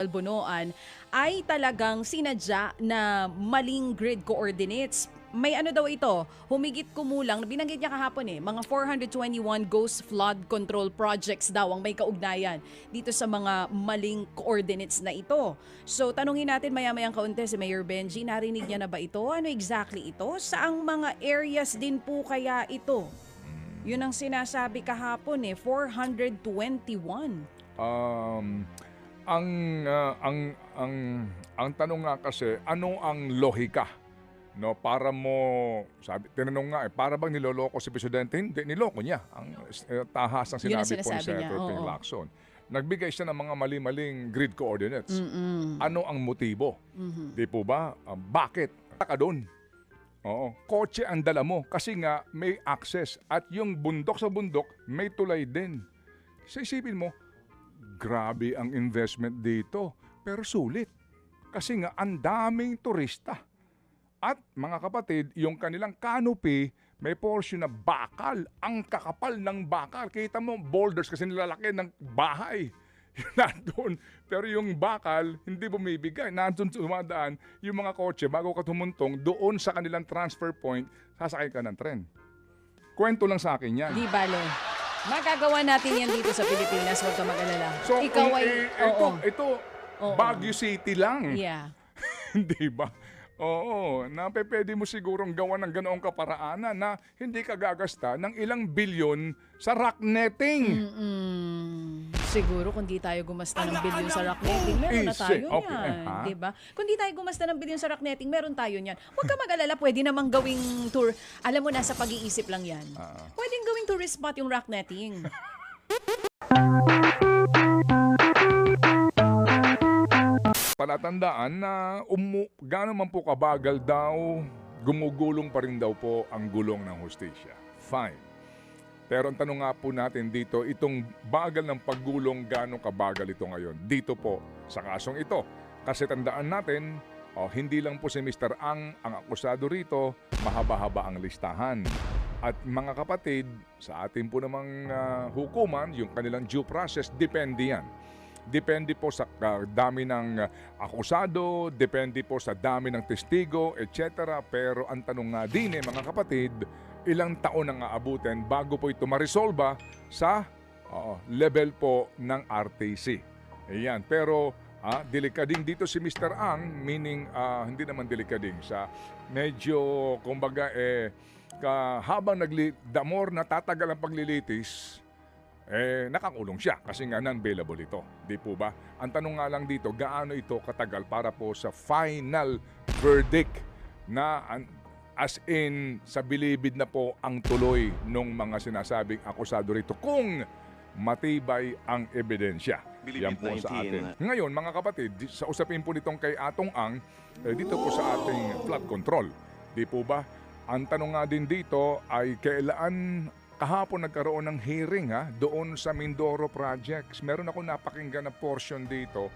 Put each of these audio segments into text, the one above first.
Albonoan ay talagang sinadya na maling grid coordinates. May ano daw ito, humigit kumulang, binanggit niya kahapon mga 421 ghost flood control projects daw ang may kaugnayan dito sa mga maling coordinates na ito. So tanungin natin maya-mayang kaunti si Mayor Benji, narinig niya na ba ito? Ano exactly ito? Saang mga areas din po kaya ito? Yun ang sinasabi kahapon 421. Um, ang ah, ang tanong nga kasi, ano ang lohika, no, para mo sabi tinanong nga para bang niloloko si presidente? Hindi, niloko niya. Ang tahas ng Yun ang sinabi po ni sinasabi niya, Senator Ping oo. Lacson. Nagbigay siya ng mga mali-maling grid coordinates. Ano ang motibo? Di po ba? Bakit? Ka doon. Oo, kotse ang dala mo kasi nga may access at yung bundok sa bundok may tulay din. So isipin mo, grabe ang investment dito pero sulit. Kasi nga ang daming turista. At mga kapatid, yung kanilang canopy may portion na bakal. Ang kakapal ng bakal. Kita mo, boulders kasi nilalaki ng bahay. Nandun. Pero yung bakal, hindi bumibigay. Nandun sumadaan yung mga kotse bago ka tumuntong doon sa kanilang transfer point, sasakay ka ng tren. Kwento lang sa akin yan. Di bale. Magagawa natin yan dito sa Pilipinas, huwag ka mag-alala. So, Ikaw ay, ito, Oo. Baguio City lang. Yeah. Hindi ba? Oo, pwede mo sigurong gawa ng ganoong kaparaanan na hindi ka gagasta ng ilang bilyon sa rock netting. Siguro kung di tayo gumasta ng bilyon sa rock netting, meron na tayo Okay, niyan. Diba? Kung di tayo gumasta ng bilyon sa rock netting, meron tayo niyan. Huwag ka mag-alala, pwede namang gawing tour. Alam mo, nasa pag-iisip lang yan. Pwedeng gawing tourist spot yung rock netting. Palatandaan na gaano man po kabagal daw, gumugulong pa rin daw po ang gulong ng hustisya. Fine. Pero ang tanong nga po natin dito, itong bagal ng paggulong, gaano kabagal ito ngayon? Dito po sa kasong ito. Kasi tandaan natin, hindi lang po si Mr. ang akusado rito, mahaba-haba ang listahan. At mga kapatid, sa atin po namang hukuman, yung kanilang due process, depende yan. Depende po sa dami ng akusado, depende po sa dami ng testigo, etc. Pero ang tanong nga din mga kapatid, ilang taon ang aabutin bago po ito marisolba sa level po ng RTC. Ayan. Pero delikading dito si Mr. Ang, meaning hindi naman delikading sa medyo kumbaga habang the more natatagal ang paglilitis, nakakulong siya kasi nga non-bailable ito. Di po ba? Ang tanong nga lang dito, gaano ito katagal para po sa final verdict na as in sa bilibid na po ang tuloy ng mga sinasabing akusado rito kung matibay ang ebidensya. Yan po sa atin. Ngayon mga kapatid, sa usapin po nitong kay Atong Ang, dito po sa ating flood control. Di po ba? Ang tanong nga din dito ay kailan kahapon nagkaroon ng hearing doon sa Mindoro Projects. Meron ako napakinggan na portion dito.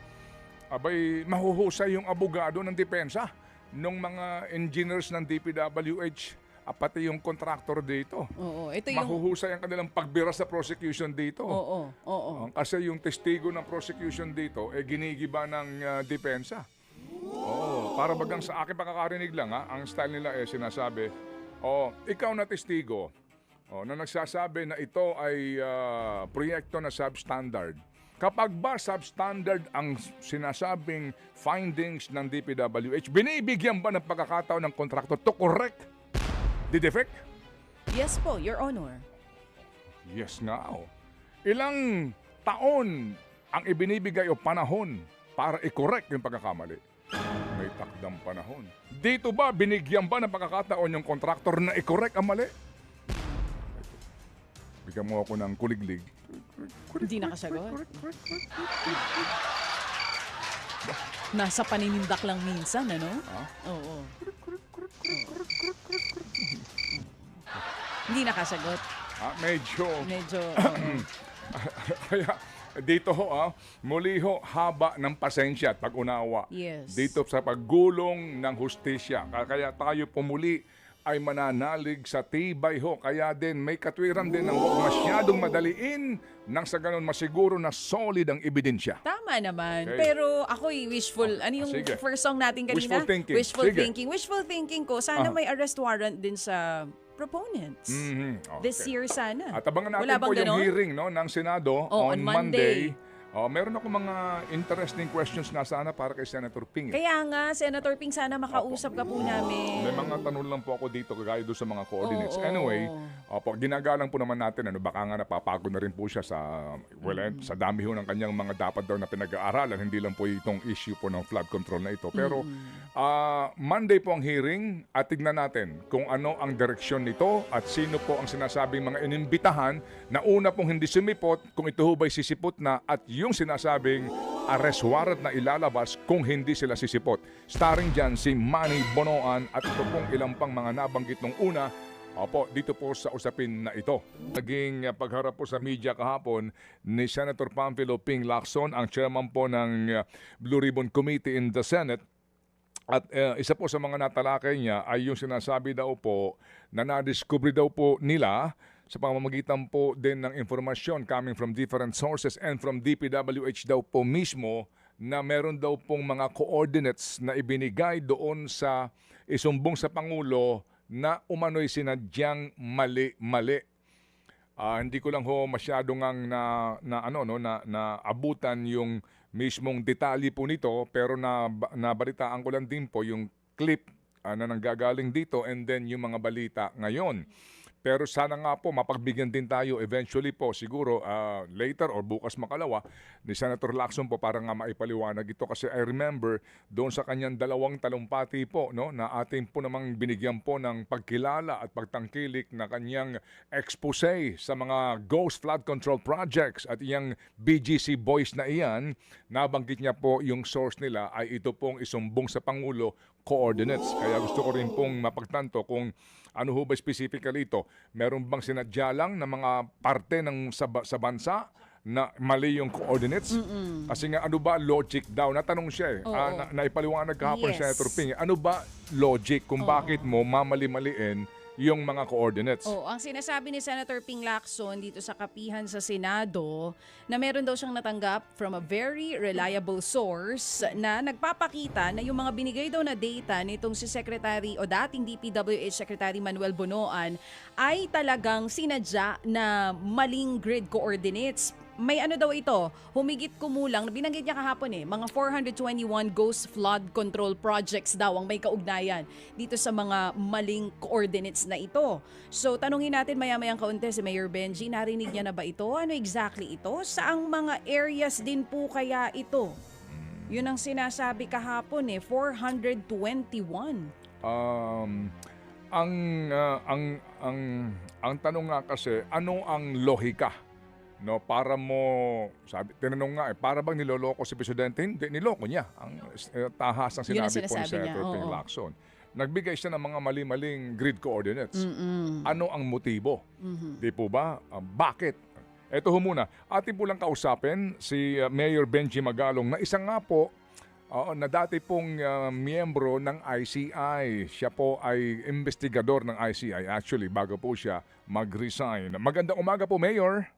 Abay, mahuhusay yung abogado ng depensa ng mga engineers ng DPWH, pati yung contractor dito. Oo, ito yung... Mahuhusay ang kanilang pagbira sa prosecution dito. Oo. Kasi yung testigo ng prosecution dito, ginigiba ng depensa. Para bagang sa akin pakakarinig lang, ang style nila sinasabi, ikaw na testigo, na nagsasabi na ito ay proyekto na substandard. Kapag ba substandard ang sinasabing findings ng DPWH, binibigyan ba ng pagkakataon ng kontraktor to correct the defect? Yes po, Your Honor. Yes nga. Ilang taon ang ibinibigay o panahon para i-correct yung pagkakamali? May takdang panahon. Dito ba binigyan ba ng pagkakataon yung kontraktor na i-correct ang mali? Bigyan mo ako ng kuliglig. Hindi nakasagot. Nasa paninindak lang minsan, ano? Oo. Hindi nakasagot. Medyo. Oo. Kaya dito muli haba ng pasensya at pag-unawa. Yes. Dito sa paggulong ng hustisya. Kaya tayo pumuli ay mananalig sa tibay ho. Kaya din may katwiran din ng huwag masyadong madaliin nang sa ganun masiguro na solid ang ebidensya. Tama naman. Okay. Pero ako'y wishful. Ano yung sige. first song natin kanina? Wishful thinking. Wishful Sige. thinking. Wishful thinking ko, sana may arrest warrant din sa proponents. Okay. This year sana. At abangan natin Wala bang po yung ganon? hearing ng Senado On Monday. Meron ako mga interesting questions na sana para kay Senator Ping. Kaya nga, Senator Ping, sana makausap ka po namin. May mga tanong lang po ako dito kagaya doon sa mga coordinates. Oo. Anyway, ginagalang po naman natin, baka nga napapagod na rin po siya sa, sa dami ho ng kanyang mga dapat daw na pinag-aaralan. Hindi lang po itong issue po ng flood control na ito. Pero Monday po ang hearing at tignan natin kung ano ang direksyon nito at sino po ang sinasabing mga inimbitahan na una pong hindi sumipot, kung ito ho ba'y sisipot na at yung sinasabing arrest warrant na ilalabas kung hindi sila sisipot. Starring dyan si Manny Bonoan at ito pong ilang pang mga nabanggit nung una dito po sa usapin na ito. Naging pagharap po sa media kahapon ni Senator Pamphilo Ping Lacson, ang chairman po ng Blue Ribbon Committee in the Senate. At isa po sa mga natalakay niya ay yung sinasabi daw po na na-discover daw po nila sa pamamagitan po din ng informasyon coming from different sources and from DPWH daw po mismo na meron daw pong mga coordinates na ibinigay doon sa isumbong sa Pangulo na umano'y sinadyang mali-mali. Hindi ko lang ho masyadong abutan yung mismong detalye po nito, pero nabalitaan ko lang din po yung clip na nanggagaling dito and then yung mga balita ngayon. Pero sana nga po mapagbigyan din tayo eventually po siguro later or bukas makalawa ni Senator Lacson po para nga maipaliwanag ito kasi I remember doon sa kanyang dalawang talumpati po na ating po namang binigyan po ng pagkilala at pagtangkilik na kanyang expose sa mga ghost flood control projects at iyang BGC boys na iyan, nabanggit niya po yung source nila ay ito pong isumbong sa Pangulo coordinates. Kaya gusto ko rin pong mapagtanto kung ano ho ba specifically ito? Meron bang sinadya lang na mga parte ng sa bansa na mali yung coordinates? Kasi nga ano ba logic daw? Natanong siya naipaliwanag kahapon Yes. Senator Ping. Ano ba logic kung bakit mo mamali-maliin yung mga coordinates? Ang sinasabi ni Senator Ping Lacson dito sa kapihan sa Senado na meron daw siyang natanggap from a very reliable source na nagpapakita na yung mga binigay daw na data nitong si Secretary o dating DPWH Secretary Manuel Bonoan ay talagang sinadya na maling grid coordinates. May ano daw ito, humigit kumulang, binanggit niya kahapon mga 421 ghost flood control projects daw ang may kaugnayan dito sa mga maling coordinates na ito. So tanungin natin maya-mayang kaunti si Mayor Benji, narinig niya na ba ito? Ano exactly ito? Saang mga areas din po kaya ito? Yun ang sinasabi kahapon 421. Ang tanong nga kasi, ano ang lohika? Para mo, tinanong nga para bang niloloko si Presidente? Hindi, niloko niya. Ang tahas ang Yun ang sinabi po ni sinasabi niya, Senator Ping oo. Lacson. Nagbigay siya ng mga mali-maling grid coordinates. Ano ang motibo? Di po ba? Bakit? Ito ho muna, atin po lang kausapin si Mayor Benji Magalong na isa nga po na dati pong miyembro ng ICI. Siya po ay investigador ng ICI actually bago po siya mag-resign. Magandang umaga po, Mayor.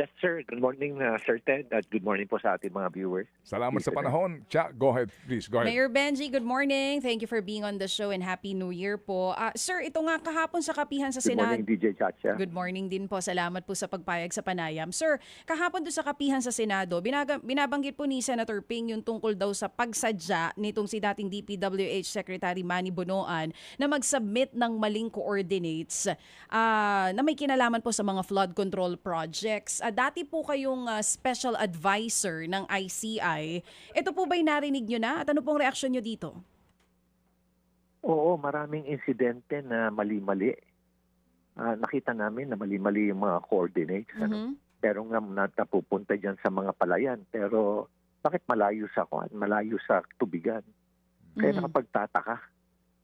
Yes, sir. Good morning, Sir Ted, at good morning po sa ating mga viewers. Salamat sa panahon. Cha, go ahead, please. Go ahead. Mayor Benji, good morning. Thank you for being on the show and Happy New Year po. Sir, ito nga kahapon sa kapihan sa Good Senado. morning, DJ Chacha. Good morning din po. Salamat po sa pagpayag sa panayam. Sir, kahapon doon sa kapihan sa Senado, binabanggit po ni Senator Ping yung tungkol daw sa pagsadya nitong si dating DPWH Secretary Manny Bonoan na mag-submit ng maling coordinates na may kinalaman po sa mga flood control projects. Dati po kayong special advisor ng ICI. Ito po ba'y narinig nyo na? At ano pong reaksyon nyo dito? Oo, maraming insidente na mali-mali. Nakita namin na mali-mali yung mga coordinates. Pero nga napupunta dyan sa mga palayan. Pero bakit malayo sa tubigan? Kaya nakapagtataka.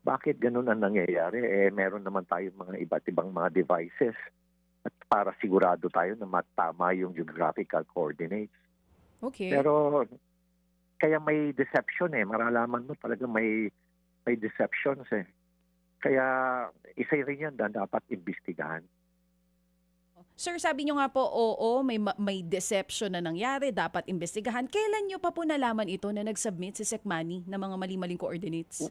Bakit ganun ang nangyayari? Meron naman tayong mga iba't ibang mga devices at para sigurado tayo na matama yung geographical coordinates. Okay. Pero kaya may deception Maralaman mo talaga may deceptions Kaya isa rin yan na dapat imbestigahan. Sir, sabi nyo nga po, oo, may deception na nangyari, dapat imbestigahan. Kailan nyo pa po nalaman ito na nag-submit si Secmani ng mga mali-maling coordinates?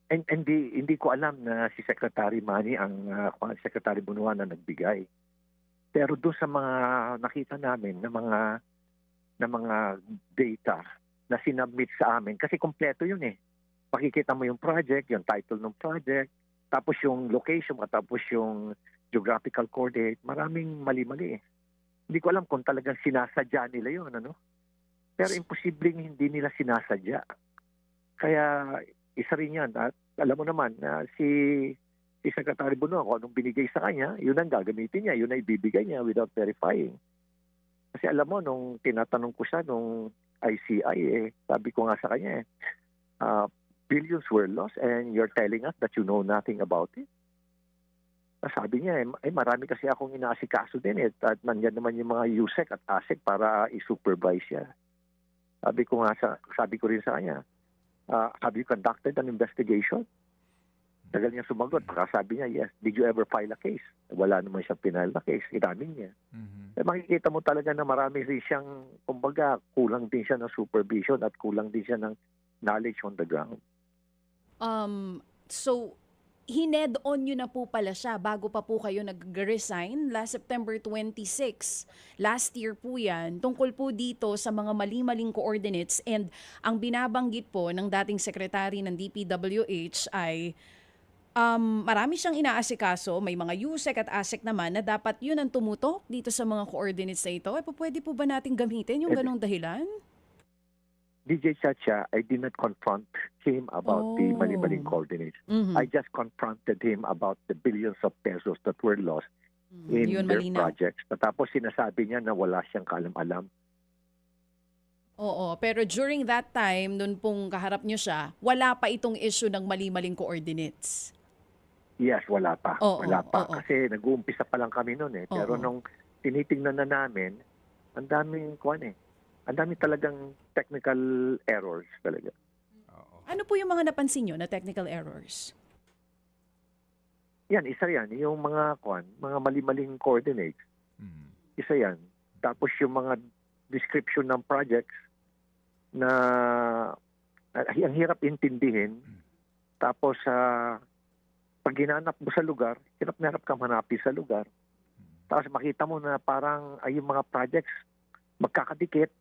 And hindi ko alam na si Secretary Manny ang Secretary Bunuan na nagbigay. Pero doon sa mga nakita namin na mga data na sinubmit sa amin, kasi kompleto yun eh. Pakikita mo yung project, yung title ng project, tapos yung location, at tapos yung geographical coordinate, maraming mali-mali eh. Hindi ko alam kung talagang sinasadya nila yun, ano? Pero imposibleng hindi nila sinasadya. Kaya isa rin yan. At alam mo naman na si Secretary Buno, kung anong binigay sa kanya, yun ang gagamitin niya, yun ang ibibigay niya without verifying. Kasi alam mo, nung tinatanong ko siya, nung ICI, sabi ko nga sa kanya, billions were lost and you're telling us that you know nothing about it. Sabi niya, marami kasi akong inaasikaso din at nandiyan naman yung mga USEC at ASEC para i-supervise siya. Sabi ko rin sa kanya, have you conducted an investigation? Tagal niya sumagot. Sabi niya, yes. Did you ever file a case? Wala naman siyang pinile na case. Inamin niya. Makikita mo talaga na marami rin siyang, kumbaga, kulang din siya ng supervision at kulang din siya ng knowledge on the ground. So, hined on nyo na po pala siya bago pa po kayo nag-resign last September 26. Last year po yan, tungkol po dito sa mga mali-maling coordinates, and ang binabanggit po ng dating sekretary ng DPWH ay marami siyang inaasikaso, may mga USEC at ASEC naman na dapat yun ang tumutok dito sa mga coordinates na ito. Pwede po ba natin gamitin yung ganong dahilan? DJ Chacha, I did not confront him about the mali-maling coordinates. I just confronted him about the billions of pesos that were lost in their projects. Tapos sinasabi niya na wala siyang kaalam-alam. Oo, pero during that time, nung pong kaharap niyo siya, wala pa itong issue ng mali-maling coordinates. Yes, wala pa. Wala pa. Oo. Kasi nag-uumpisa pa lang kami noon eh. Pero nung tinitingnan na namin, ang daming ang dami talagang technical errors talaga. Ano po yung mga napansin nyo na technical errors? Yan, isa yan. Yung mga mali-maling coordinates. Isa yan. Tapos yung mga description ng projects na ang hirap intindihin. Tapos pag ginanap mo sa lugar, hirap ka manapin sa lugar. Tapos makita mo na parang yung mga projects magkakadikit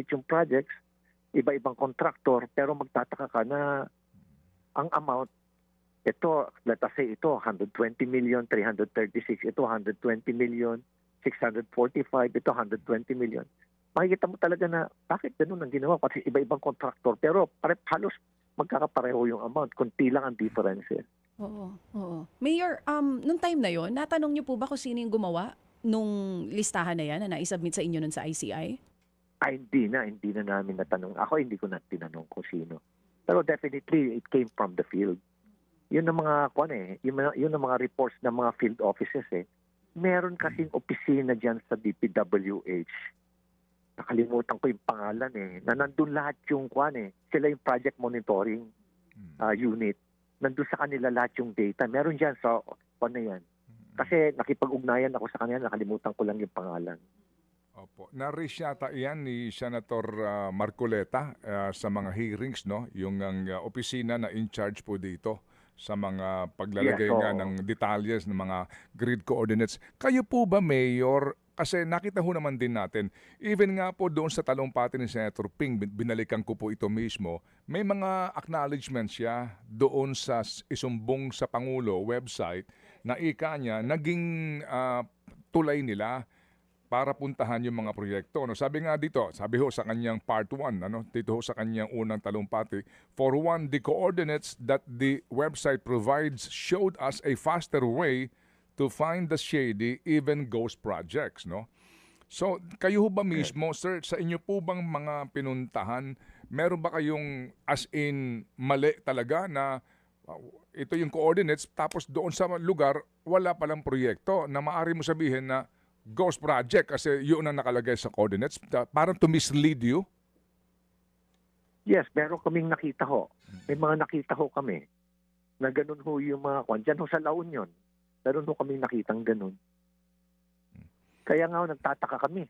yung projects, iba-ibang contractor, pero magtataka ka na ang amount, ito, let us say, ito, 120 million, 336, ito, 120 million, 645, ito, 120 million. Makikita mo talaga na, bakit ganun ang ginawa? Kasi iba-ibang contractor, pero halos magkakapareho yung amount, kunti lang ang difference. Oo. Mayor, nung time na yon, natanong niyo po ba kung sino yung gumawa nung listahan na yan na naisubmit sa inyo nun sa ICI? Hindi na namin natanong. Ako hindi ko na tinanong kung sino. Pero definitely, it came from the field. Yun ang mga, yun ang mga reports ng mga field offices eh. Meron kasing opisina dyan sa DPWH. Nakalimutan ko yung pangalan eh. Na nandun lahat yung sila yung project monitoring unit. Nandun sa kanila lahat yung data. Meron dyan sa yan. Kasi nakipag-ugnayan ako sa kanila, nakalimutan ko lang yung pangalan. Opo. Na-raise yata iyan ni Senator Marcoleta sa mga hearings, no? Yung opisina na in charge po dito sa mga paglalagay nga ng detalles ng mga grid coordinates. Kayo po ba, Mayor, kasi nakita ho naman din natin, even nga po doon sa talumpati ni Senator Ping, binalikan ko po ito mismo, may mga acknowledgements siya doon sa isumbong sa Pangulo website na ika niya naging tulay nila para puntahan yung mga proyekto. Sabi nga dito, sabi ho sa kanyang part 1, dito ho sa kanyang unang talumpati, for one, the coordinates that the website provides showed us a faster way to find the shady, even ghost projects. So, kayo ho ba mismo, sir, sa inyo po bang mga pinuntahan, meron ba kayong as in mali talaga na ito yung coordinates, tapos doon sa lugar, wala palang proyekto na maaari mo sabihin na ghost project kasi yun ang nakalagay sa coordinates, parang to mislead you? Yes, meron kaming nakita ho. May mga nakita ho kami na ganun ho yung mga kwan. Diyan ho sa La Union, meron ho kami nakitang ganun. Kaya nga ho, nagtataka kami.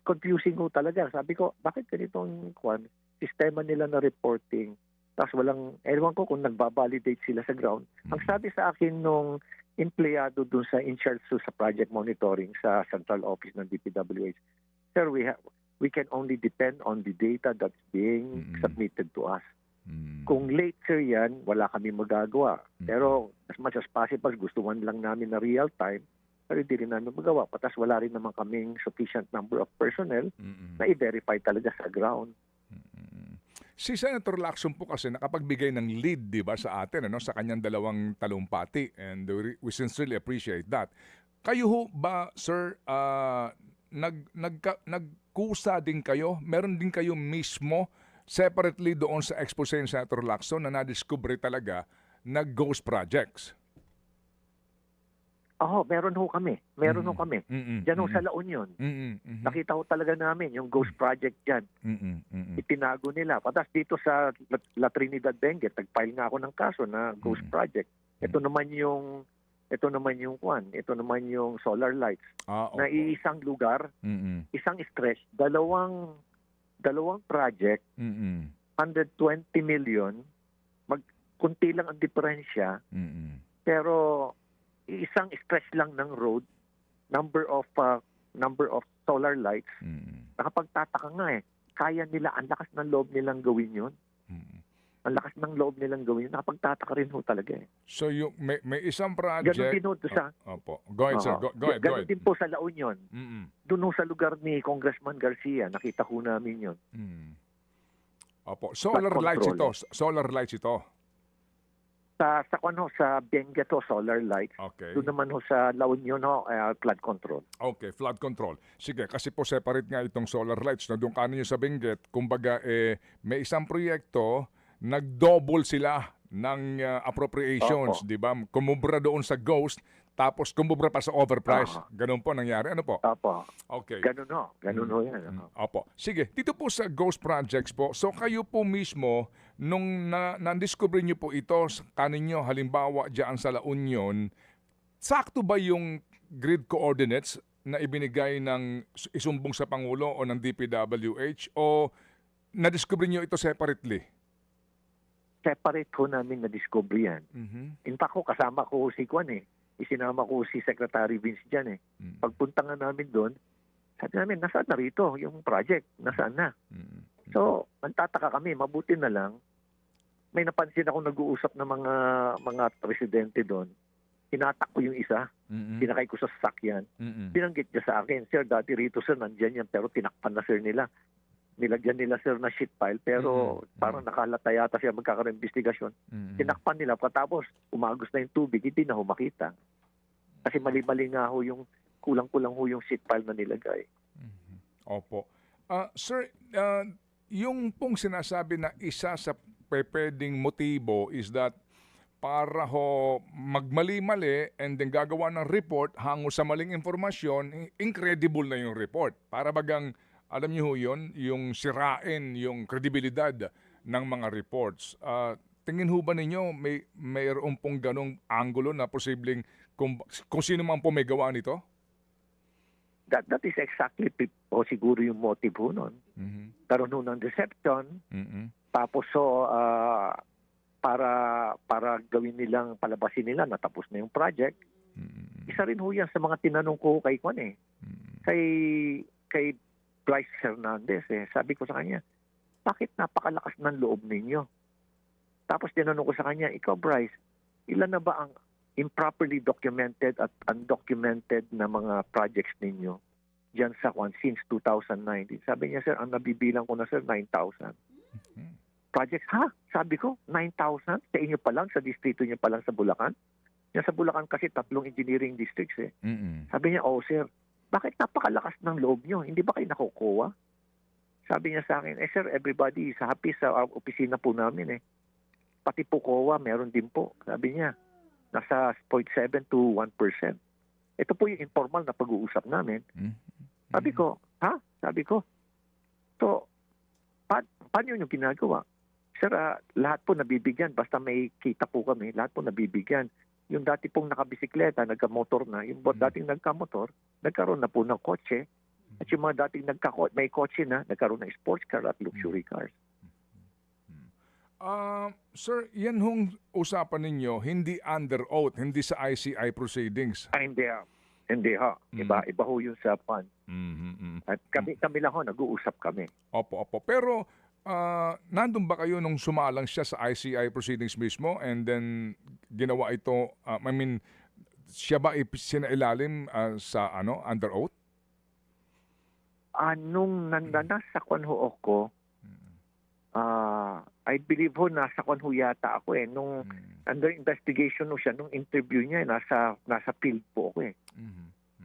Confusing ho talaga. Sabi ko, bakit ganitong kwan? Sistema nila na reporting. Tapos walang, ewan ko kung nagbabalidate sila sa ground. Ang sabi sa akin nung empleyado dun sa in charge sa project monitoring sa central office ng DPWH, sir, we can only depend on the data that's being submitted to us. Kung late, sir, yan, wala kami magagawa. Pero as much as possible, gustuhan lang namin na real time, pero hindi rin namin magawa. Patas wala rin naman kaming sufficient number of personnel na i-verify talaga sa ground. Si Senator Lacson po kasi nakapagbigay ng lead, di ba, sa atin, ano, sa kanyang dalawang talumpati, and we sincerely appreciate that. Kayo ho ba, sir, nagkusa din kayo? Meron din kayo mismo separately doon sa expose ni Senator Lacson na nadiskubre talaga na ghost projects? Meron ho kami. Diyan ho sa La Union. Nakita ko talaga namin yung ghost project dyan. Itinago nila. Patas dito sa La Trinidad Benguet, nag-file nga ako ng kaso na ghost project. Ito naman yung kwan. Ito naman yung solar lights. Na isang lugar, isang stretch, dalawang project, 120 million, kunti lang ang diferensya, pero isang stretch lang ng road, number of solar lights, nakapagtataka nga kaya nila, ang lakas ng loob nilang gawin yun. Ang lakas ng loob nilang gawin yun, nakapagtataka rin ho talaga So yung may isang project... Ganun din ho sa... Opo. Go ahead, sir. Go ahead. Ganun din po sa La Union. Doon ho sa lugar ni Congressman Garcia, nakita ho namin yun. Opo. Solar lights ito. Sa Benguet ho, solar lights. Okay. Doon naman ho sa La Union ho, flood control. Okay, flood control. Sige, kasi po separate nga itong solar lights. No? Doon kanin nyo sa Benguet, kumbaga may isang proyekto, nag-double sila ng appropriations, di ba? Kumubra doon sa ghost, tapos kumubra pa sa overprice. Ganun po nangyari. Ano po? Opo. Okay. Ganun ho yan. Opo. Sige, dito po sa ghost projects po, so kayo po mismo, nung na-discover niyo po ito kaninyo, halimbawa dyan sa La Union, sakto ba yung grid coordinates na ibinigay ng isumbong sa Pangulo o ng DPWH, o na-discover niyo ito separately? Separate ho namin na-discover yan. In fact, kasama ko si Kwan Isinama ko si Secretary Vince dyan Pagpunta nga namin doon, sabi namin, nasaan na rito yung project? Nasaan na? So, nagtataka kami, mabuti na lang. May napansin ako nag-uusap ng mga presidente doon. Hinatak ko yung isa, pinakay ko sa sasakyan. Binanggit niya sa akin, sir, dati rito sir, nandyan yan, pero tinakpan na sir nila. Nilagyan nila sir na sheet pile, pero parang nakalata yata siya magkakaroon investigasyon. Tinakpan nila, tapos umagos na yung tubig, hindi na ho makita. Kasi mali-mali nga ho yung, kulang-kulang ho yung sheet pile na nilagay. Opo. Sir, yung pong sinasabi na isa sa pwedeng motibo is that para ho magmali-mali and then gagawa ng report hango sa maling informasyon, incredible na yung report. Para bagang, alam niyo ho yun, yung sirain yung kredibilidad ng mga reports. Tingin ho ba ninyo mayroon pong ganong angulo na posibleng kung sino man po may gawa nito? That is exactly siguro yung motive ho nun. Karoon ho ng deception, tapos para gawin nilang, palabasin nila na tapos na yung project. Isa rin ho yan sa mga tinanong ko kay Kwan kay Bryce Hernandez Sabi ko sa kanya, bakit napakalakas ng loob ninyo? Tapos tinanong ko sa kanya, ikaw Bryce, ilan na ba ang improperly documented at undocumented na mga projects ninyo diyan sa Kwan since 2019? Sabi niya, sir, ang nabibilang ko na sir, 9,000. Projects, Sabi ko, 9,000? Sa inyo pa lang, sa distrito niyo pa lang sa Bulacan? Yan sa Bulacan kasi 3 engineering districts Sabi niya, sir, bakit napakalakas ng loob niyo? Hindi ba kayo nakukuha? Sabi niya sa akin, sir, everybody is happy sa opisina po namin Pati po COA, meron din po. Sabi niya, nasa 0.7 to 1%. Ito po yung informal na pag-uusap namin. Sabi ko, Sabi ko, so, paano yung ginagawa? Sir, lahat po nabibigyan. Basta may kita po kami, lahat po nabibigyan. Yung dati pong nakabisikleta, nagkamotor na. Yung dating nagkamotor, nagkaroon na po ng kotse. At yung mga dating may kotse na, nagkaroon ng sports car at luxury cars. Sir, yan hong usapan ninyo, hindi under oath, hindi sa ICI proceedings. Hindi ha. Hindi ha. Iba ho yun sa PAN. At kami lang ho, nag-uusap kami. Opo. Pero nandun ba kayo nung sumalang siya sa ICI proceedings mismo and then ginawa ito, siya ba sinailalim sa under oath? Nung nasa kwan ho ako, I believe ho, nasa kwan ho yata ako eh. Nung under investigation ho siya, nung interview niya, nasa field po ako eh.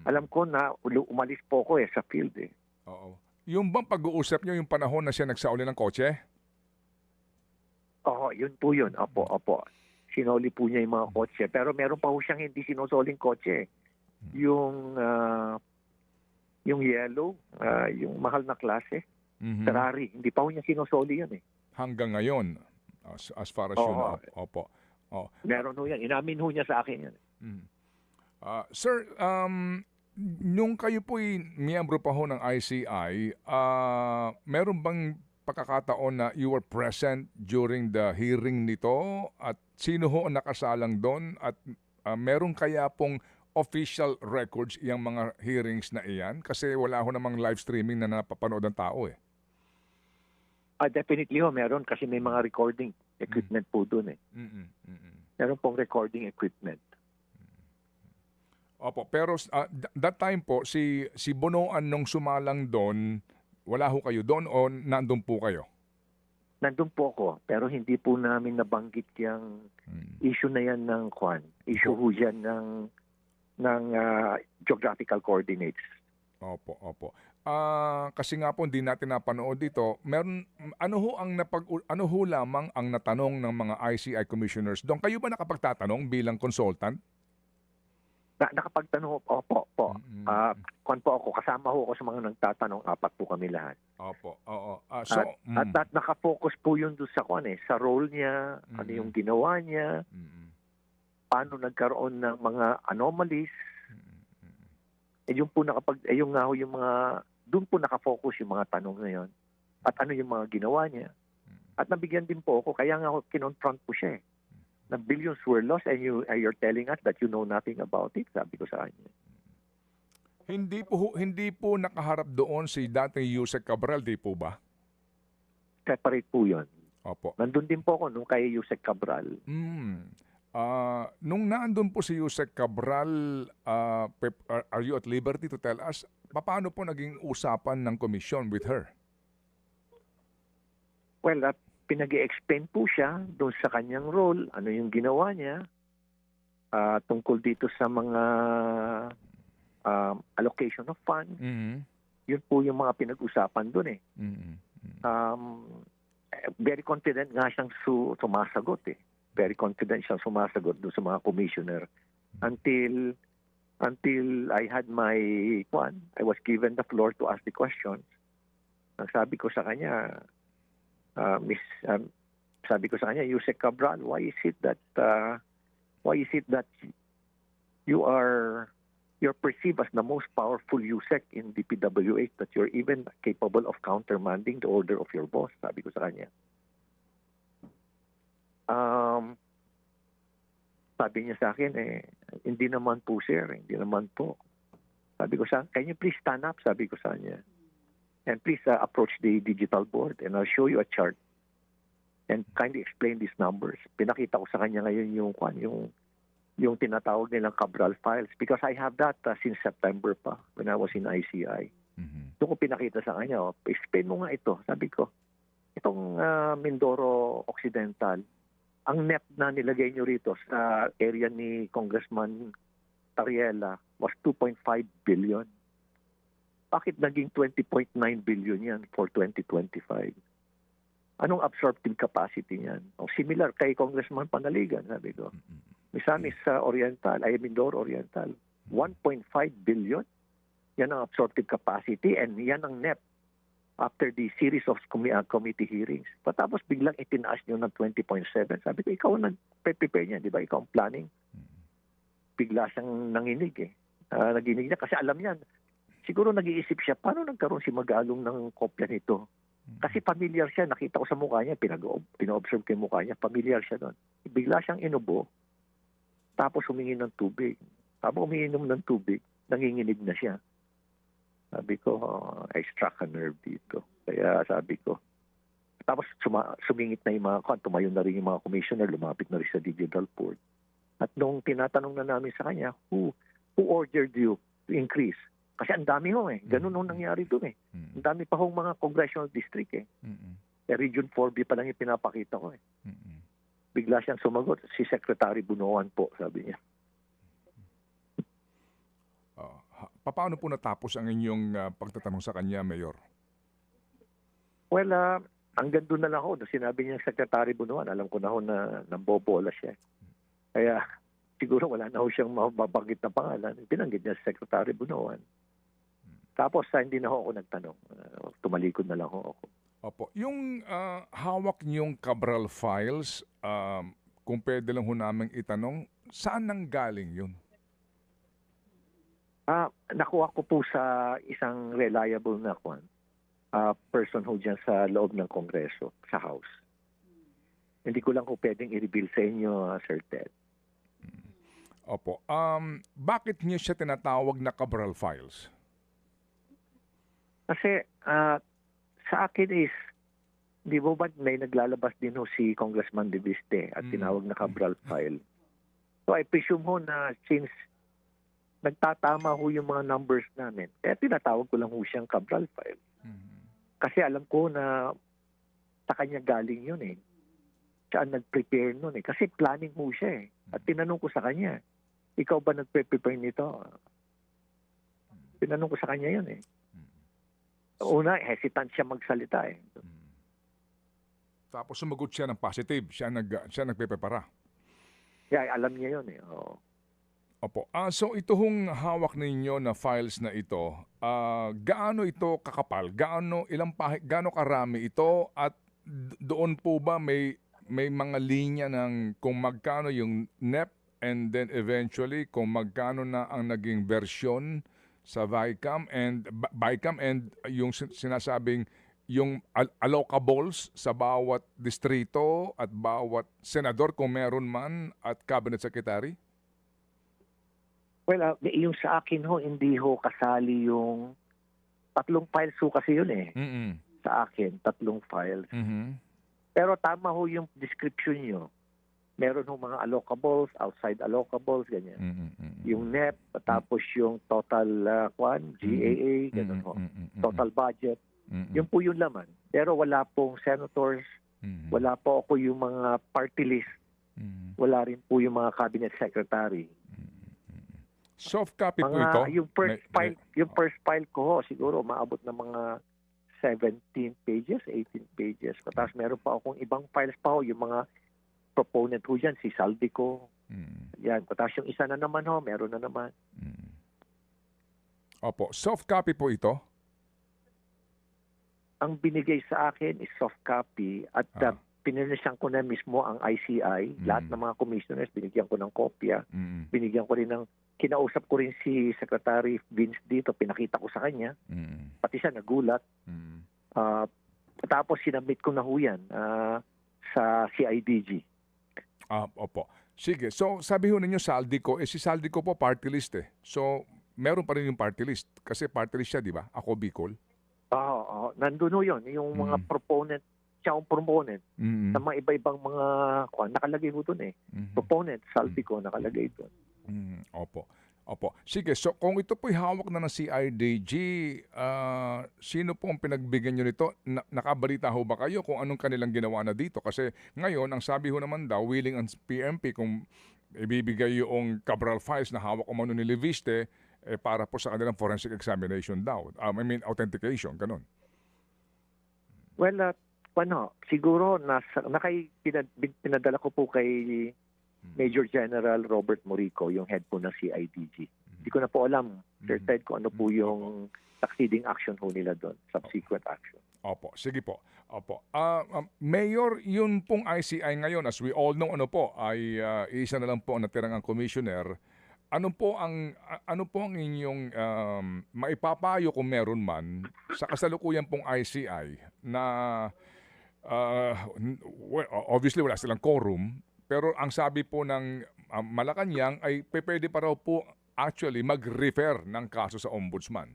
Alam ko na umalis po ako sa field eh. Oo. Yung bang pag-uusap niyo yung panahon na siya nagsauli ng kotse? Oo, yun po yun. Opo. Sinoli po niya yung mga kotse. Pero meron pa ho siyang hindi sinusoling kotse. Yung yellow, yung mahal na klase, Ferrari. Hindi pa ho niya sinusoli yun eh. Hanggang ngayon, as far as you know. Opo. Meron ho yan. Inamin ho niya sa akin yan. Sir, nung kayo po'y miyembro pa ho ng ICI, meron bang pagkakataon na you were present during the hearing nito? At sino ho ang nakasalang doon? At meron kaya pong official records yung mga hearings na iyan? Kasi wala ho namang live streaming na napapanood ng tao eh. Definitely ho, meron kasi may mga recording equipment po doon eh. Meron pong recording equipment. Opo, pero that time po, si Bonoan nung sumalang doon, wala ho kayo doon o nandun po kayo? Nandun po ako, pero hindi po namin nabanggit yung issue na yan ng kwan. Issue ho yan ng geographical coordinates. Opo. Kasi nga po hindi natin napanood dito. Ano ho lamang ang natanong ng mga ICI commissioners doon? Kayo ba nakapagtatanong bilang consultant? Nakapagtanong, opo. Kwan po ako, kasama ho ako sa mga nagtatanong, 4 po kami lahat. Opo, oo. At nakafocus po yun doon sa kwan sa role niya, ano yung ginawa niya, paano nagkaroon ng mga anomalies. Yung nga ho yung mga, doon po nakafocus yung mga tanong na yun. At ano yung mga ginawa niya. At nabigyan din po ako, kaya nga ako kinonfront po siya eh. Na billions were lost and you're telling us that you know nothing about it, sabi ko sa kanya. Hindi po nakaharap doon si dating Yusek Cabral, di po ba? Separate po yun. Opo. Nandun din po ako nung kay Yusek Cabral. Nung naandun po si Yusek Cabral, are you at liberty to tell us, paano po naging usapan ng komisyon with her? Well, pinag-i-explain po siya doon sa kanyang role, ano yung ginawa niya, tungkol dito sa mga allocation of funds. Yun po yung mga pinag-usapan doon eh. Very confident nga siyang sumasagot eh. Very confident siyang sumasagot doon sa mga commissioner. Until I had I was given the floor to ask the questions. Ang sabi ko sa kanya, sabi ko sa kanya, Yusek Cabral, why is it that you're perceived as the most powerful Yusek in DPWH, that you're even capable of countermanding the order of your boss? Sabi ko sa kanya. Sabi niya sa akin, hindi naman po sir, hindi naman po. Sabi ko sa kanya, can you please stand up? Sabi ko sa kanya. And please approach the digital board and I'll show you a chart and kindly explain these numbers. Pinakita ko sa kanya ngayon yung tinatawag nilang Cabral files because I have that since September pa when I was in ICI. Doon ko pinakita sa kanya, explain mo nga ito. Sabi ko, itong Mindoro Occidental, ang NEP na nilagay nyo rito sa area ni Congressman Tariela was 2.5 billion. Bakit naging 20.9 billion yan for 2025? Anong absorptive capacity niyan? O similar kay Congressman Panaligan, sabi ko. Misamis sa Mindoro Oriental, 1.5 billion. Yan ang absorptive capacity and yan ang NEP after the series of committee hearings. Patapos biglang itinaas nyo ng 20.7. Sabi ko, ikaw ang nag-prepare niya, di ba? Ikaw ang planning. Bigla siyang nanginig eh. Naginig niya kasi alam niya. Siguro nag-iisip siya, paano nagkaroon si Magalong ng kopya nito? Kasi familiar siya, nakita ko sa mukha niya, pina-observe ko yung mukha niya, familiar siya doon. Bigla siyang inubo, tapos humingi ng tubig. Tapos umiinom ng tubig, nanginginig na siya. Sabi ko, I struck a nerve dito. Kaya sabi ko, tapos sumingit na yung mga, tumayo na rin yung mga commissioner, lumapit na rin sa digital port. At nung tinatanong na namin sa kanya, who ordered you to increase? Kasi ang dami ho eh. Ganun nung nangyari doon eh. Ang dami pa hong mga congressional district eh. Region 4B pa lang yung pinapakita ko eh. Bigla siyang sumagot, si Secretary Bunoan po, sabi niya. Paano po natapos ang inyong pagtatanong sa kanya, Mayor? Well, hanggang doon na lang ako. Sinabi niya Secretary Bunoan, alam ko na ho na nambobola siya. Kaya siguro wala na ho siyang mababanggit na pangalan. Pinanggit niya si Secretary Bunoan. Tapos hindi na ho ako nagtanong. Tumalikod na lang ho ako. Opo. Yung hawak niyong Cabral files, kung pwede lang ho namin itanong, saan nang galing yun? Nakuha ko po sa isang reliable na person ho dyan sa loob ng Kongreso, sa House. Hindi ko lang po pwedeng i-reveal sa inyo, Sir Ted. Opo. Bakit niyo siya tinatawag na Cabral files? Kasi sa akin is, di ba may naglalabas din ho si Congressman De Viste at tinawag na Cabral file. So I presume ho na since nagtatama ho yung mga numbers namin, kaya tinatawag ko lang ho siyang Cabral file. Kasi alam ko na sa kanya galing yun eh. Siya ang nag-prepare nun eh. Kasi planning ho siya eh. At tinanong ko sa kanya, ikaw ba nag-prepare nito? Tinanong ko sa kanya yun eh. Una, hesitant siya magsalita eh. Tapos sumagot siya ng positive. Siya nagpe-prepara. Yeah, alam niya yun eh. Oo. Opo. So ito hong hawak ninyo na files na ito, gaano ito kakapal? Gaano karami ito? At doon po ba may mga linya ng kung magkano yung NEP and then eventually kung magkano na ang naging versyon sa BICAM and yung sinasabing yung allocables sa bawat distrito at bawat senador kung meron man at cabinet secretary? Well, yung sa akin ho, hindi ho kasali yung 3 files ho kasi yun eh. Sa akin, 3 files. Pero tama ho yung description nyo. Meron ho mga allocables, outside allocables, ganyan. Yung NEP, tapos yung total GAA, ganun ho. Total budget. Yun po yung laman. Pero wala pong senators, wala po ako yung mga party list, wala rin po yung mga cabinet secretary. Soft copy po ito? Yung first file ko ho, siguro maabot na mga 17 pages, 18 pages. Tapos meron pa akong ibang files pa ho, yung mga proponent ho dyan, si Saldico. Yan. Tapos yung isa na naman ho, meron na naman. Opo. Soft copy po ito? Ang binigay sa akin is soft copy at pininisyang ko na mismo ang ICI. Lahat ng mga commissioners, binigyan ko ng kopya. Binigyan ko rin kinausap ko rin si Secretary Vince dito, pinakita ko sa kanya. Pati siya nagulat. Tapos sinabit ko na ho yan sa CIDG. Opo. Sige. So, sabi ho ninyo Saldico, si Saldico po party list eh. So, meron pa rin yung party list. Kasi party list siya, di ba? Ako, Bicol. Oo. Nandun ho yun. Yung mga proponent, siya ang proponent. Sa mga iba-ibang mga, nakalagay ho dun eh. Proponent, Saldico, nakalagay dun. Opo. Sige, so kung ito po'y hawak na ng CIDG, sino po ang pinagbigyan nyo nito? Nakabalita ho ba kayo kung anong kanilang ginawa na dito? Kasi ngayon, ang sabi ho naman daw, willing ang PMP kung ibibigay yung Cabral files na hawak umano ni Leviste para po sa kanilang forensic examination daw. Authentication, ganun. Well, siguro pinadala ko po kay Major General Robert Morico, yung head po ng CIDG. Hindi ko na po alam, Sir Ted, kung ano po yung succeeding action ho nila doon, subsequent action. Opo, sige po. Opo. Mayor, yun pong ICI ngayon, as we all know, ano po, ay isa na lang po ang natirang ang commissioner. Ano po ang inyong maipapayo kung meron man sa kasalukuyan pong ICI na obviously wala silang quorum, pero ang sabi po ng Malacanang ay pwede pa raw po actually mag-refer ng kaso sa ombudsman.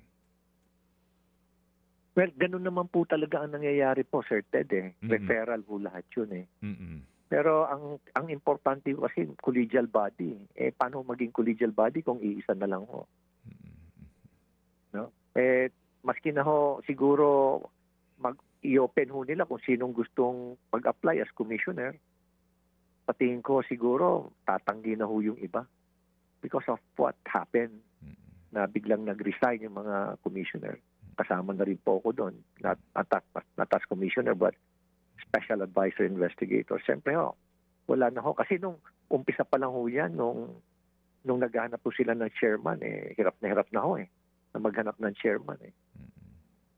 Well, ganun naman po talaga ang nangyayari po, Sir Ted. Mm-mm. Referral po lahat yun. Mm-mm. Pero ang importante kasi collegial body. Paano maging collegial body kung iisa na lang ho? No? Maski na ho, siguro i-open ho nila kung sinong gustong mag-apply as commissioner. Patingin ko siguro tatanggi na ho yung iba because of what happened na biglang nag-resign yung mga commissioner. Kasama na rin po ako doon. Not as commissioner but special advisor investigator. Siyempre ho, wala na ho. Kasi nung umpisa pa lang ho yan, nung naghahanap po sila ng chairman, hirap na ho na maghanap ng chairman.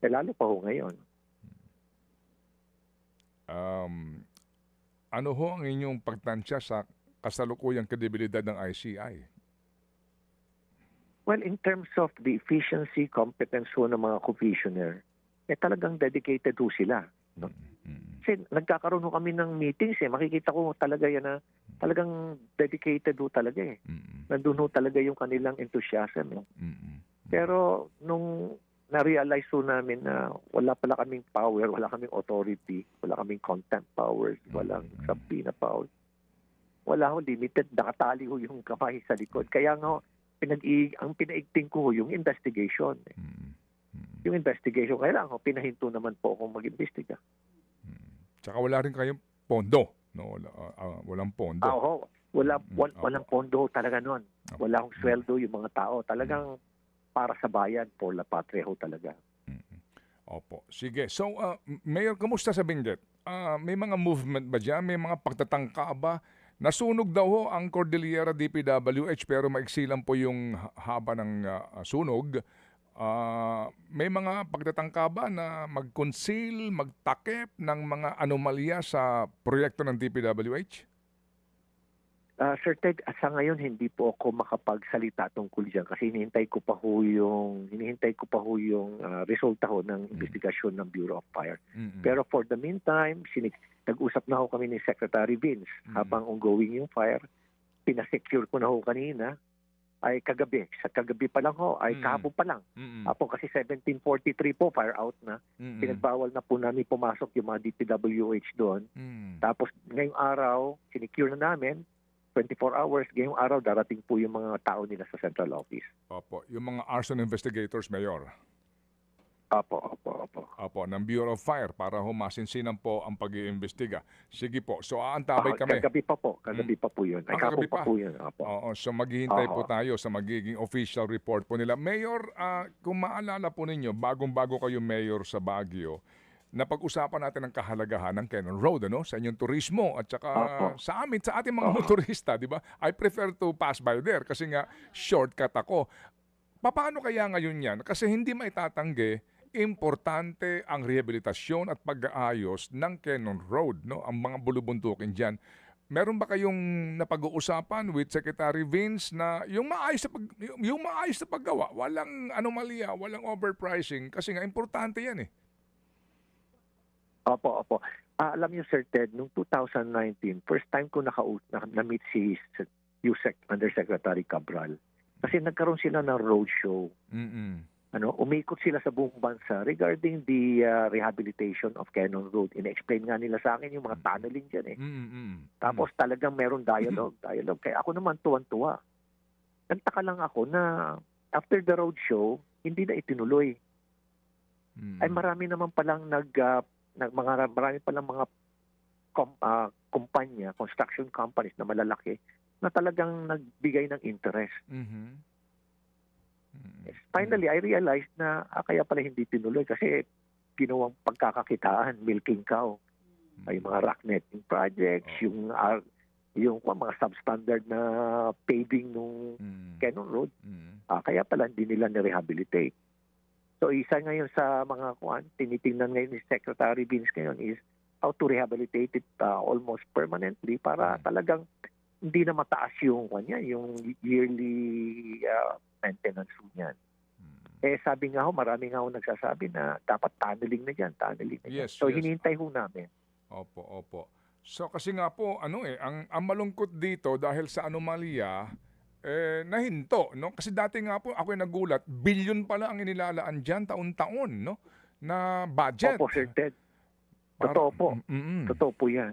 Lalo pa ho ngayon. Ano ho ang inyong pagtansya sa kasalukuyang kredibilidad ng ICI? Well, in terms of the efficiency, competence ho ng mga commissioner, talagang dedicated ho sila. No? Kasi nagkakaroon ho kami ng meetings makikita ko talaga yan na talagang dedicated ho talaga Nandun ho talaga yung kanilang enthusiasm. Pero nung na-realize ho namin na wala pala kaming power, wala kaming authority, wala kaming contempt powers, walang subpoena powers, wala ho, limited, nakatali ho yung kamay sa likod. Kaya nga ang pinaigting ko yung investigation. Yung investigation, kailangan ko, pinahinto naman po akong mag-imbestiga. Tsaka wala rin kayong pondo. No? Walang pondo. Oo, walang pondo talaga nun. Wala akong sweldo yung mga tao. Talagang para sa bayan, for la patria ho talaga. Opo. Sige. So, Mayor, kamusta sa Benguet? May mga movement ba dyan? May mga pagtatangka ba? Nasunog daw ho ang Cordillera DPWH pero maiksi lang po yung haba ng sunog. May mga pagtatangka ba na mag-conceal, magtakip ng mga anomalya sa proyekto ng DPWH? Sir Ted, sa ngayon hindi po ako makapagsalita tungkol diyan kasi hinihintay ko pa ho yung resulta ho ng investigasyon ng Bureau of Fire. Pero for the meantime, nag-usap na ho kami ni Secretary Vince habang ongoing yung fire. Pinasecure ko na ho kanina ay kagabi. Sa kagabi pa lang ho, ay kahapon pa lang. Apo kasi 1743 po, fire out na. Pinagbawal na po namin pumasok yung mga DPWH doon. Tapos ngayong araw, sinicure na namin, 24 hours, ngayong araw, darating po yung mga tao nila sa central office. Opo. Yung mga arson investigators, Mayor. Opo. Ng Bureau of Fire para humasinsinan po ang pag-iimbestiga. Sige po. So, aantabay kami. Kagabi pa po yun. Ay, kagabi pa po yun. Opo. Oo, so maghihintay po tayo sa magiging official report po nila. Mayor, kung maalala po ninyo, bagong-bago kayo mayor sa Baguio, napag-usapan natin ang kahalagahan ng Cannon Road sa inyong turismo at saka sa ating mga motorista, di ba? I prefer to pass by there kasi nga shortcut ako. Paano kaya ngayon yan? Kasi hindi maitatanggi, importante ang rehabilitasyon at pag-aayos ng Cannon Road, no? Ang mga bulubuntukin diyan. Meron ba kayong napag-uusapan with Secretary Vince na yung maayos na paggawa, walang anomalya, walang overpricing kasi nga importante yan Opo. Alam niyo, Sir Ted, noong 2019, first time ko na-meet si Undersecretary Cabral. Kasi nagkaroon sila ng roadshow. Umikot sila sa buong bansa regarding the rehabilitation of Cannon Road. Ina-explain nga nila sa akin yung mga tunneling dyan Tapos talagang meron dialogue. Kaya ako naman tuwan-tuwa. Nagtaka lang ako na after the roadshow, hindi na itinuloy. Ay marami naman palang marami palang mga kumpanya, construction companies na malalaki na talagang nagbigay ng interest. Finally, I realized na kaya pala hindi tinuloy kasi ginawang pagkakakitaan, milking cow. Ay mga rock netting projects, yung mga substandard na paving nung Cannon Road. Kaya pala hindi nila na-rehabilitate. So isa ngayon sa mga tinitingnan ngayon ni Secretary Vince ngayon is how to rehabilitate it almost permanently para talagang hindi na mataas yung yung yearly maintenance niyan. Sabi nga marami nga nagsasabi na dapat tunneling na dyan. Yes, So yes. hinihintay namin. Opo. So kasi nga po, ang malungkot dito dahil sa anomalya, nahinto, no? Kasi dati nga po, ako nagulat, bilyon pala ang inilalaan dyan taon-taon, no? Na budget. Opo, Sir Ted. Totoo po. Totoo po yan.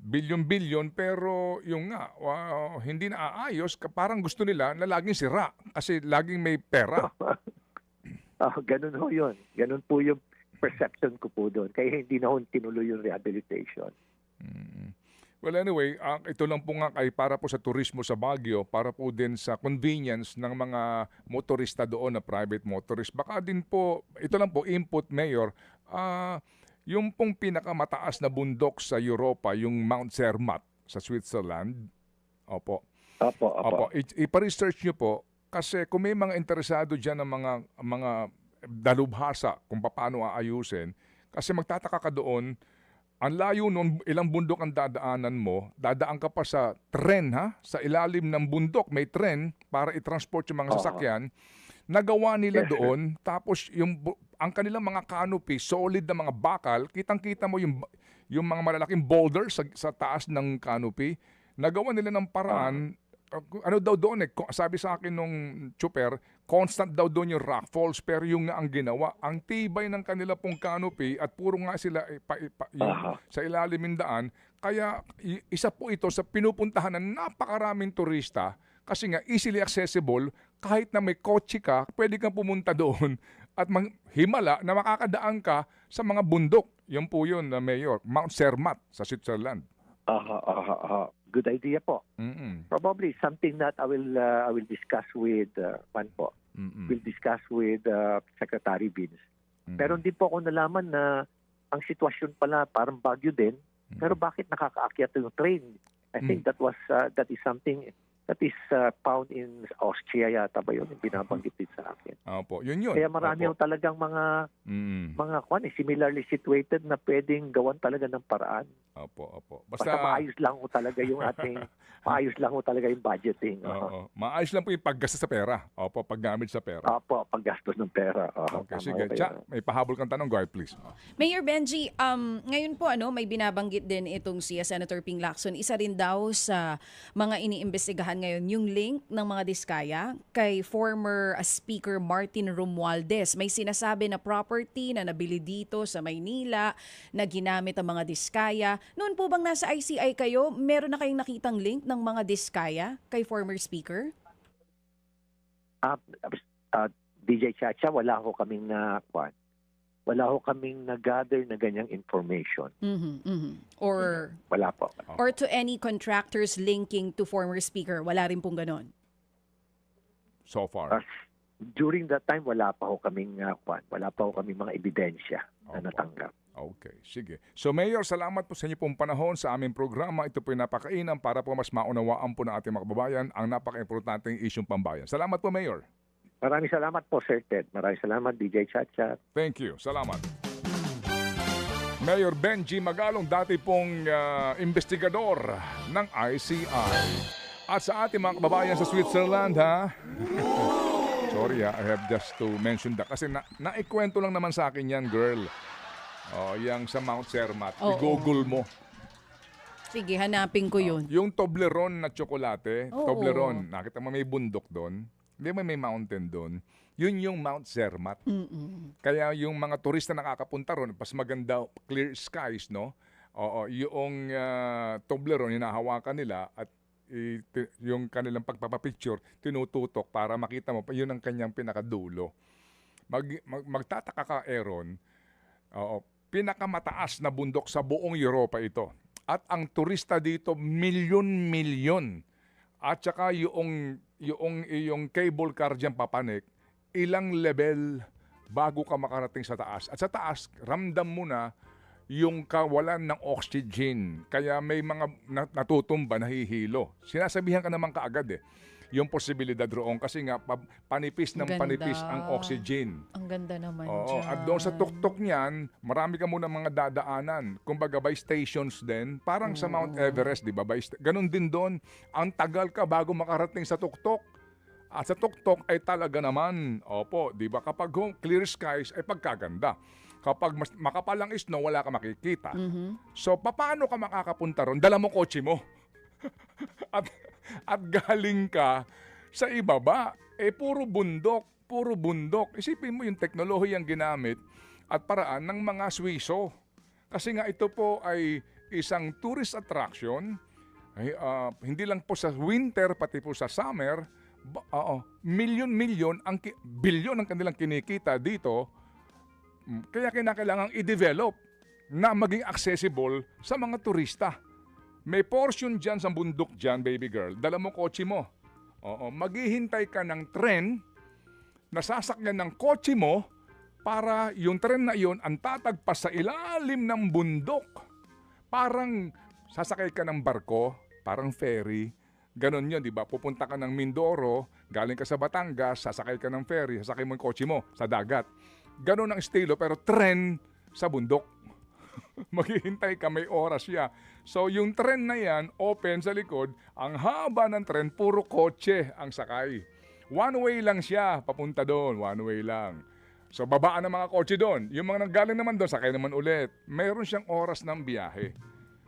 Bilyon-bilyon, pero yung nga, hindi naaayos, parang gusto nila na laging sira kasi laging may pera. Ganun ho yun. Ganun po yung perception ko po doon. Kaya hindi na ho tinuloy yung rehabilitation. Well, anyway, ito lang po nga para po sa turismo sa Baguio, para po din sa convenience ng mga motorista doon na private motorist. Baka din po, ito lang po, input, Mayor, yung pong pinakamataas na bundok sa Europa, yung Mount Zermatt sa Switzerland. Opo. Ipa-research nyo po kasi kung may mga interesado dyan ng mga dalubhasa kung paano aayusin, kasi magtataka ka doon, ang layo nun, ilang bundok ang dadaanan mo, dadaan ka pa sa tren, sa ilalim ng bundok, may tren para i-transport yung mga sasakyan. Nagawa nila doon, tapos ang kanilang mga canopy, solid na mga bakal, kitang-kita mo yung mga malalaking boulders sa taas ng canopy. Nagawa nila ng paraan, ano daw doon sabi sa akin nung chuper, constant daw doon yung rock falls, pero yung nga ang ginawa, ang tibay ng kanila pong canopy at puro nga sila sa ilalim ng daan, kaya isa po ito sa pinupuntahan ng napakaraming turista kasi nga easily accessible, kahit na may kotse ka, pwede kang pumunta doon at himala na makakadaan ka sa mga bundok. Yan po yun, Mayor, Mount Zermatt sa Switzerland. Good idea po. Probably something that I will discuss with We'll discuss with Secretary Vince. Pero hindi po ako nalaman na ang sitwasyon pala parang Baguio din. Pero bakit nakakaakyat yung train? I think that is something that is found in Austria yata ba yun? Yung binabanggit din sa akin. Opo, yun. Kaya marami yung talagang mga similarly situated na pwedeng gawan talaga ng paraan. Opo. Basta maayos lang ho talaga yung budgeting. Maayos lang po yung paggastos sa pera. Opo, paggamit sa pera. Opo, paggastos ng pera. Okay, sige. May pahabol kang tanong, go ahead please. Mayor Benji, ngayon po may binabanggit din itong si Senator Ping Lacson. Isa rin daw sa mga iniimbestigahan ngayon yung link ng mga diskaya kay former Speaker Martin Romualdez. May sinasabi na property na nabili dito sa Maynila na ginamit ang mga diskaya. Noon po bang nasa ICI kayo, meron na kayong nakitang link ng mga diskaya kay former Speaker? DJ Chacha, wala ho kaming na-gather na ganyang information. Or wala po. Or to any contractors linking to former Speaker, wala rin pong ganon? So far. During that time, wala pa ho kaming mga ebidensya na natanggap. Okay, sige. So Mayor, salamat po sa inyo pong panahon sa aming programa. Ito po yung napakainam para po mas maunawaan po ng ating mga kababayan ang napaka-importanteng isyong pambayan. Salamat po, Mayor. Maraming salamat po, Sir Ted. Maraming salamat, DJ Chacha. Thank you. Salamat. Mayor Benji Magalong, dati pong investigador ng ICI. At sa ating mga kababayan sa Switzerland, Sorry, I have just to mention that. Kasi naikwento lang naman sa akin yan, girl. Yang sa Mount Zermatt. I-google mo. Sige, hanapin ko yun. Yung Toblerone na tsokolate, Toblerone, nakita mo may bundok doon. Hindi may mountain doon. Yun yung Mount Zermatt. Kaya yung mga turista nakakapunta ron, pas maganda, clear skies, no? Yung Toblerone, hinahawakan nila at yung kanilang pagpapapicture, tinututok para makita mo, yun ang kanyang pinakadulo. Magtataka ka, Aaron, pinakamataas na bundok sa buong Europa ito. At ang turista dito, milyon-milyon. At saka yung cable car dyan papanik, ilang level bago ka makarating sa taas. At sa taas, ramdam mo na yung kawalan ng oxygen. Kaya may mga natutumba, nahihilo. Sinasabihan ka naman kaagad yung posibilidad roon kasi nga panipis ng Ganda. panipis ang oxygen. Ang ganda naman Oo, dyan. at doon sa tuktok niyan, marami ka muna mga dadaanan. Kumbaga by stations din, parang sa Mount Everest, di ba? Ganun din doon, ang tagal ka bago makarating sa tuktok. At sa tuktok ay talaga naman, opo, di ba? Kapag clear skies ay pagkaganda. Kapag mas makapal ang snow, wala ka makikita. So, paano ka makakapunta ron? Dala mo kotse mo. at galing ka sa ibaba, puro bundok. Isipin mo yung teknolohiyang ginamit at paraan ng mga Swiso. Kasi nga ito po ay isang tourist attraction, hindi lang po sa winter, pati po sa summer, bilyon ang kanilang kinikita dito. Kaya kinakailangang i-develop na maging accessible sa mga turista. May portion dyan sa bundok dyan, baby girl. Dala mo kotse mo. Maghihintay ka ng tren na sasakyan ng kotse mo para yung tren na iyon ang tatagpas sa ilalim ng bundok. Parang sasakay ka ng barko, parang ferry. Ganon yun, di ba? Pupunta ka ng Mindoro, galing ka sa Batangas, sasakay ka ng ferry, sasakay mo yung kotse mo sa dagat. Ganon ang estilo, pero tren sa bundok. Maghihintay ka, may oras siya. So, yung tren na yan, open sa likod, ang haba ng tren, puro kotse ang sakay. One way lang siya, papunta doon, one way lang. So, babaan ng mga kotse doon. Yung mga nanggaling naman doon, sakay naman ulit. Mayroon siyang oras ng biyahe.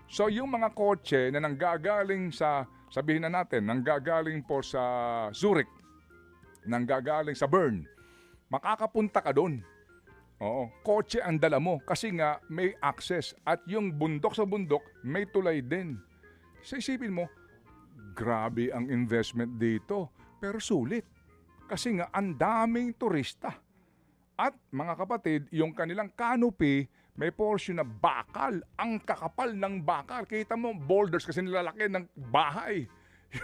So, yung mga kotse na nanggagaling sa, sabihin na natin, nanggagaling po sa Zurich, nanggagaling sa Bern, makakapunta ka doon. Oo, kotse ang dala mo kasi nga may access at yung bundok sa bundok may tulay din. So isipin mo, grabe ang investment dito pero sulit kasi nga ang daming turista. At mga kapatid, yung kanilang canopy may portion na bakal, ang kakapal ng bakal. Kita mo boulders kasi nilalaki ng bahay.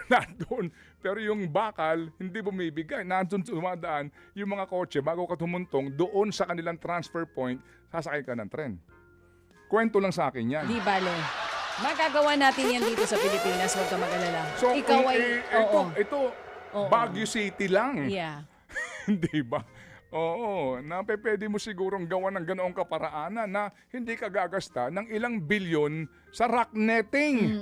Nandun. Pero yung bakal, hindi bumibigay. Nandun sumadaan yung mga kotse bago ka tumuntong doon sa kanilang transfer point, sasakay ka ng tren. Kwento lang sa akin yan. Di bale. Magagawa natin yan dito sa Pilipinas, huwag ka mag-alala. So, Ikaw ay... ito Baguio City lang. Yeah. Hindi ba? Oo, pwede mo sigurong gawa ng ganoong kaparaanan na hindi ka gagasta ng ilang bilyon sa rock netting.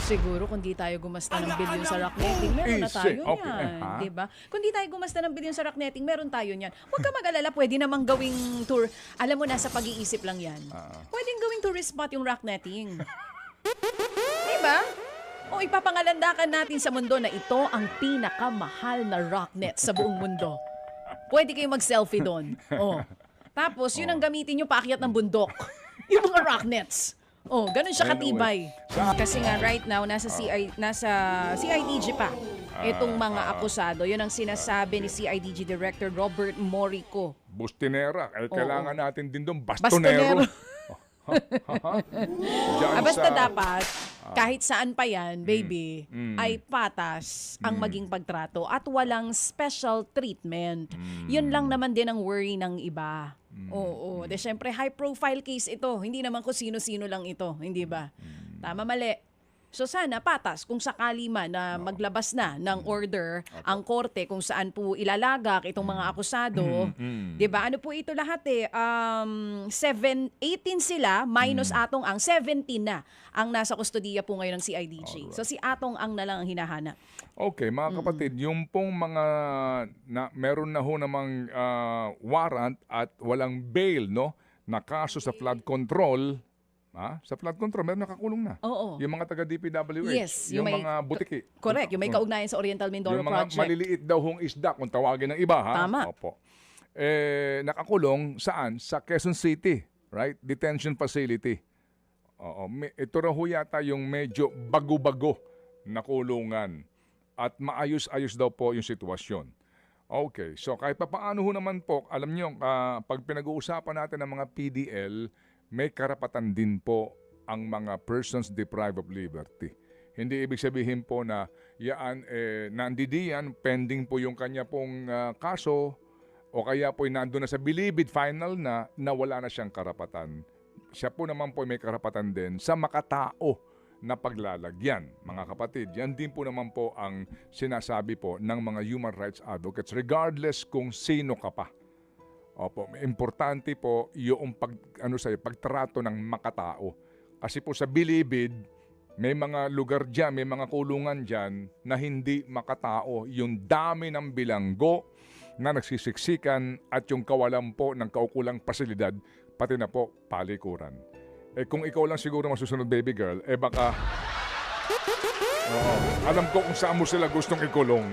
Siguro kung di tayo gumasta ng bilyon sa rock netting, meron na tayo yan. Diba? Kung di tayo gumasta ng bilyon sa rock netting, meron tayo yan. Huwag ka mag-alala, pwede namang gawing tour. Alam mo, nasa pag-iisip lang yan. Pwedeng gawing tourist spot yung rock netting. Diba? O ipapangalandakan natin sa mundo na ito ang pinakamahal na rock net sa buong mundo. Pwede kayong mag-selfie doon. Tapos, yun ang gamitin nyo paakyat ng bundok. Yung mga rock nets. Ganun siya katibay. Kasi nga right now, nasa CIDG pa. Itong mga akusado. Yun ang sinasabi ni CIDG Director Robert Morico. Bustinera. Kailangan natin din doon bastonero. Basta dapat, kahit saan pa yan, baby, ay patas ang maging pagtrato at walang special treatment. Yun lang naman din ang worry ng iba. Oo. De syempre, high profile case ito. Hindi naman kung sino-sino lang ito. Hindi ba? Tama, mali. So sana patas kung sakali man na maglabas na ng order ang korte kung saan po ilalagak itong mga akusado. 'Di ba? Ano po ito lahat 18 sila minus Atong ang 17 na ang nasa kustodiya po ngayon ng CIDG. So si Atong ang na lang ang hinahanap. Okay, mga kapatid, yung pong mga meron na ho namang warrant at walang bail, no, na kaso sa flood control. Sa flood control, meron nakakulong na. Oo. Yung mga taga-DPWH. Yes, yung mga butiki. Correct. Yung may kaugnayan sa Oriental Mindoro yung mga Project. maliliit daw hong isda, kung tawagin ng iba, ha? Tama. Opo. Nakakulong saan? Sa Quezon City, right? Detention facility. Oo. Ito raw ho yata yung medyo bago-bago na kulungan. At maayos-ayos daw po yung sitwasyon. Okay. So kahit pa paano ho naman po, alam nyo, pag pinag-uusapan natin ng mga PDL, may karapatan din po ang mga persons deprived of liberty. Hindi ibig sabihin po na yaan, nandidiyan, pending po yung kanya pong kaso o kaya po nandun na sa bilibid final na wala na siyang karapatan. Siya po naman po may karapatan din sa makatao na paglalagyan. Mga kapatid, yan din po naman po ang sinasabi po ng mga human rights advocates regardless kung sino ka pa. Opo, importante po yung pagtrato ng makatao. Kasi po sa Bilibid, may mga lugar dyan, may mga kulungan dyan na hindi makatao. Yung dami ng bilanggo na nagsisiksikan at yung kawalan po ng kaukulang pasilidad, pati na po palikuran. Kung ikaw lang siguro masusunod, baby girl, baka alam ko kung saan mo sila gustong ikulong.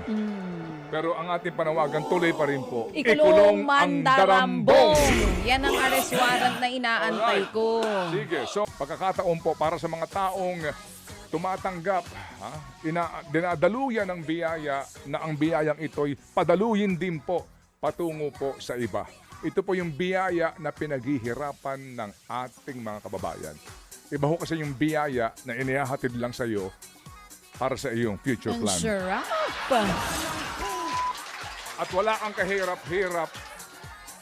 Pero ang ating panawagan tuloy pa rin po. Ikulong mandarambong. Yan ang arrest warrant na inaantay ko. Sige, so pagkakataon po para sa mga taong tumatanggap, dinadaluyan ng biyaya na ang biyayang ito'y padaluyin din po patungo po sa iba. Ito po yung biyaya na pinaghihirapan ng ating mga kababayan. Iba ho kasi yung biyaya na inihahatid lang sa iyo para sa iyong future Ang plan. sarap. At wala kang kahirap-hirap,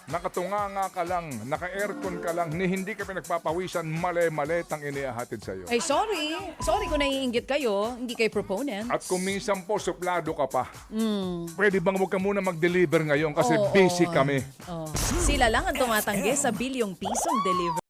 nakatunganga ka lang, naka-aircon ka lang, ni hindi ka pinagpapawisan, mali-malit ang inihahatid sa iyo. Ay, sorry. Sorry kung naiinggit kayo. Hindi kayo proponents. At kung minsan po suplado ka pa, pwede bang huwag ka muna mag-deliver ngayon kasi Oo, busy oo. kami. Sila lang ang tumatanggi sa bilyong pisong delivery.